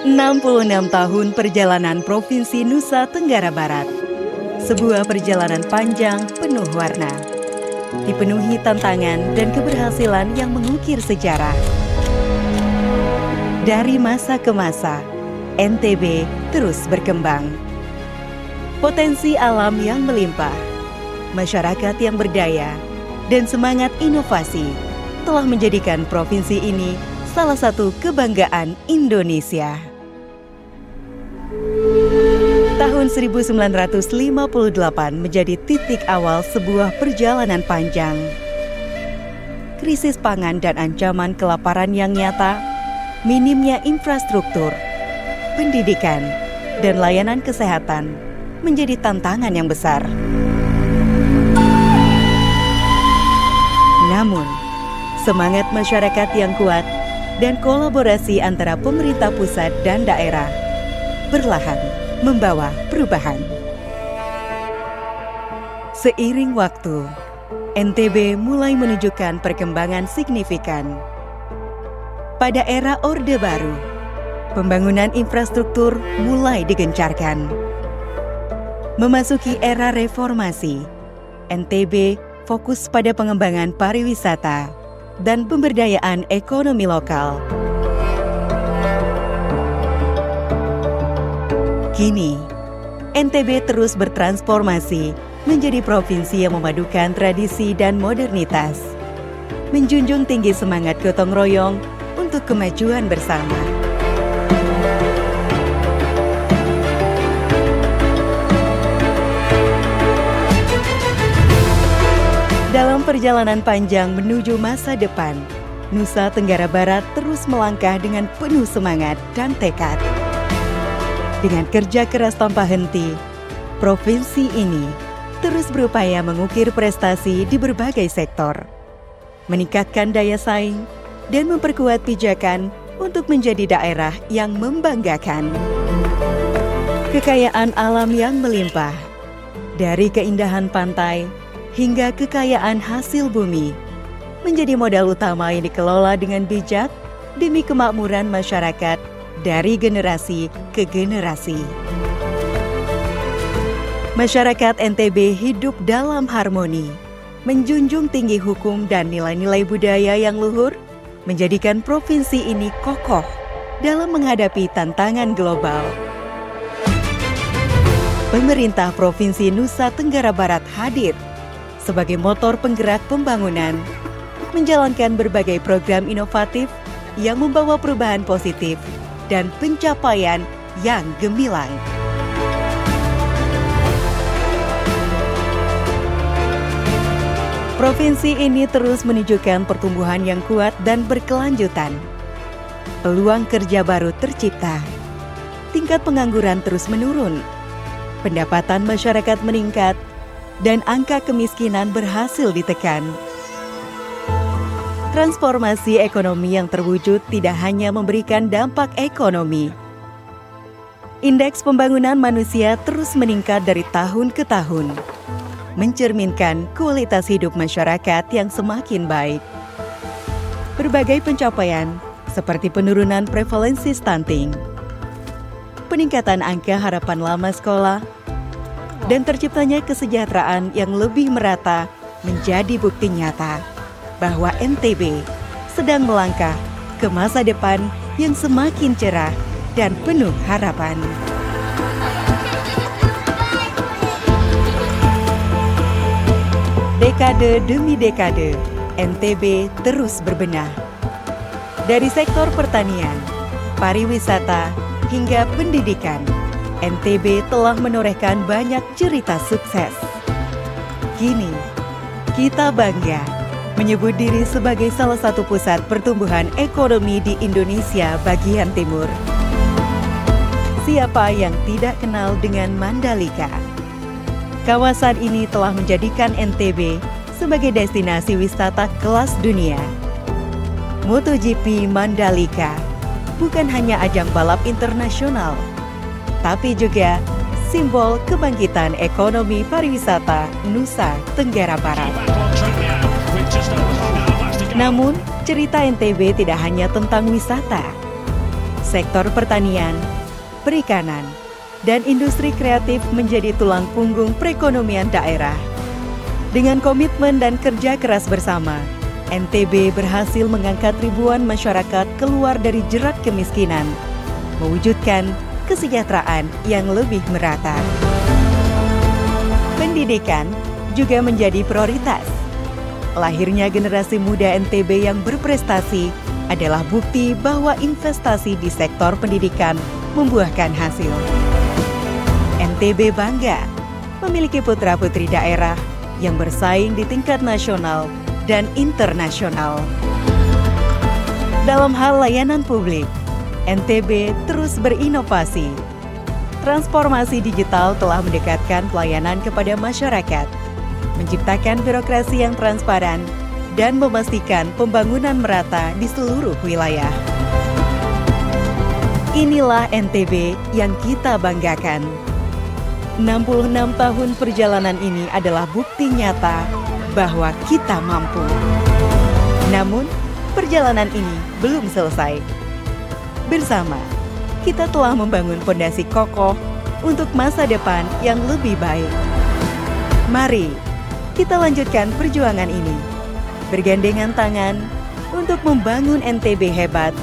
66 tahun perjalanan Provinsi Nusa Tenggara Barat. Sebuah perjalanan panjang penuh warna, dipenuhi tantangan dan keberhasilan yang mengukir sejarah. Dari masa ke masa, NTB terus berkembang. Potensi alam yang melimpah, masyarakat yang berdaya, dan semangat inovasi telah menjadikan provinsi ini salah satu kebanggaan Indonesia. Tahun 1958 menjadi titik awal sebuah perjalanan panjang. Krisis pangan dan ancaman kelaparan yang nyata, minimnya infrastruktur, pendidikan, dan layanan kesehatan menjadi tantangan yang besar. Namun, semangat masyarakat yang kuat dan kolaborasi antara pemerintah pusat dan daerah perlahan membawa perubahan. Seiring waktu, NTB mulai menunjukkan perkembangan signifikan. Pada era Orde Baru, pembangunan infrastruktur mulai digencarkan. Memasuki era reformasi, NTB fokus pada pengembangan pariwisata dan pemberdayaan ekonomi lokal. Kini, NTB terus bertransformasi menjadi provinsi yang memadukan tradisi dan modernitas, menjunjung tinggi semangat gotong royong untuk kemajuan bersama. Dalam perjalanan panjang menuju masa depan, Nusa Tenggara Barat terus melangkah dengan penuh semangat dan tekad. Dengan kerja keras tanpa henti, provinsi ini terus berupaya mengukir prestasi di berbagai sektor, meningkatkan daya saing, dan memperkuat pijakan untuk menjadi daerah yang membanggakan. Kekayaan alam yang melimpah, dari keindahan pantai hingga kekayaan hasil bumi, menjadi modal utama yang dikelola dengan bijak demi kemakmuran masyarakat dari generasi ke generasi. Masyarakat NTB hidup dalam harmoni, menjunjung tinggi hukum dan nilai-nilai budaya yang luhur, menjadikan provinsi ini kokoh dalam menghadapi tantangan global. Pemerintah Provinsi Nusa Tenggara Barat hadir sebagai motor penggerak pembangunan, menjalankan berbagai program inovatif yang membawa perubahan positif dan pencapaian yang gemilang. Provinsi ini terus menunjukkan pertumbuhan yang kuat dan berkelanjutan. Peluang kerja baru tercipta, tingkat pengangguran terus menurun, pendapatan masyarakat meningkat, dan angka kemiskinan berhasil ditekan. Transformasi ekonomi yang terwujud tidak hanya memberikan dampak ekonomi. Indeks pembangunan manusia terus meningkat dari tahun ke tahun, mencerminkan kualitas hidup masyarakat yang semakin baik. Berbagai pencapaian seperti penurunan prevalensi stunting, peningkatan angka harapan lama sekolah, dan terciptanya kesejahteraan yang lebih merata menjadi bukti nyata bahwa NTB sedang melangkah ke masa depan yang semakin cerah dan penuh harapan. Dekade demi dekade, NTB terus berbenah. Dari sektor pertanian, pariwisata, hingga pendidikan, NTB telah menorehkan banyak cerita sukses. Kini, kita bangga menyebut diri sebagai salah satu pusat pertumbuhan ekonomi di Indonesia bagian timur. Siapa yang tidak kenal dengan Mandalika? Kawasan ini telah menjadikan NTB sebagai destinasi wisata kelas dunia. MotoGP Mandalika bukan hanya ajang balap internasional, tapi juga simbol kebangkitan ekonomi pariwisata Nusa Tenggara Barat. Namun, cerita NTB tidak hanya tentang wisata. Sektor pertanian, perikanan, dan industri kreatif menjadi tulang punggung perekonomian daerah. Dengan komitmen dan kerja keras bersama, NTB berhasil mengangkat ribuan masyarakat keluar dari jerat kemiskinan, mewujudkan kesejahteraan yang lebih merata. Pendidikan juga menjadi prioritas. Lahirnya generasi muda NTB yang berprestasi adalah bukti bahwa investasi di sektor pendidikan membuahkan hasil. NTB bangga memiliki putra-putri daerah yang bersaing di tingkat nasional dan internasional. Dalam hal layanan publik, NTB terus berinovasi. Transformasi digital telah mendekatkan pelayanan kepada masyarakat, menciptakan birokrasi yang transparan, dan memastikan pembangunan merata di seluruh wilayah. Inilah NTB yang kita banggakan. 66 tahun perjalanan ini adalah bukti nyata bahwa kita mampu. Namun, perjalanan ini belum selesai. Bersama, kita telah membangun fondasi kokoh untuk masa depan yang lebih baik. Mari kita lanjutkan perjuangan ini, bergandengan tangan untuk membangun NTB hebat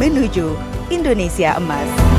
menuju Indonesia Emas.